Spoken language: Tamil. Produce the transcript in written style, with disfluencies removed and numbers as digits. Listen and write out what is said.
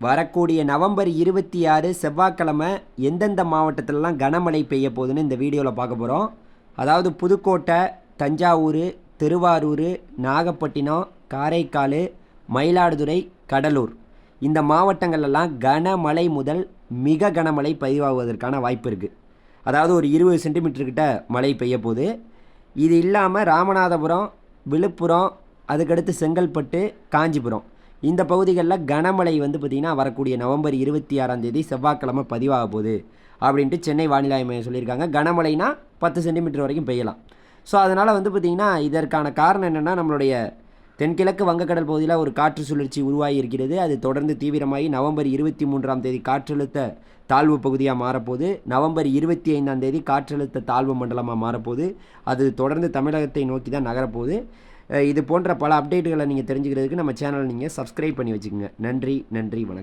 வரக்கூடிய நவம்பர் 26 செவ்வாய்க்கிழமை எந்தெந்த மாவட்டத்திலலாம் கனமழை பெய்ய போகுதுன்னு இந்த வீடியோவில் பார்க்க போகிறோம். அதாவது புதுக்கோட்டை, தஞ்சாவூர், திருவாரூர், நாகப்பட்டினம், காரைக்கால், மயிலாடுதுறை, கடலூர் இந்த மாவட்டங்கள்லாம் கனமழை முதல் மிக கனமழை பதிவாகுவதற்கான வாய்ப்பு இருக்குது. அதாவது ஒரு 20 சென்டிமீட்டர்கிட்ட மழை பெய்ய போகுது. இது இல்லாமல் ராமநாதபுரம், விழுப்புரம், அதுக்கடுத்து செங்கல்பட்டு, காஞ்சிபுரம் இந்த பகுதிகளில் கனமழை பார்த்திங்கன்னா வரக்கூடிய நவம்பர் 26 செவ்வாய்க்கிழமை பதிவாக போகுது அப்படின்ட்டு சென்னை வானிலை ஆய்வு மையம் சொல்லியிருக்காங்க. கனமழைனா 10 சென்டிமீட்டர் வரைக்கும் பெய்யலாம். ஸோ அதனால் பார்த்திங்கன்னா இதற்கான காரணம் என்னென்னா, நம்மளுடைய தென்கிழக்கு வங்கக்கடல் பகுதியில் ஒரு காற்று சுழற்சி உருவாகி இருக்கிறது. அது தொடர்ந்து தீவிரமாகி நவம்பர் 23 காற்றழுத்த தாழ்வு பகுதியாக மாறப்போகுது. நவம்பர் 25 காற்றழுத்த தாழ்வு மண்டலமாக மாறப்போகுது. அது தொடர்ந்து தமிழகத்தை நோக்கி தான் நகரப்போகுது. இது போன்ற பல அப்டேட்டுகளை நீங்கள் தெரிஞ்சுக்கிறதுக்கு நம்ம சேனலை நீங்கள் சப்ஸ்கிரைப் பண்ணி வச்சுக்கோங்க. நன்றி, வணக்கம்.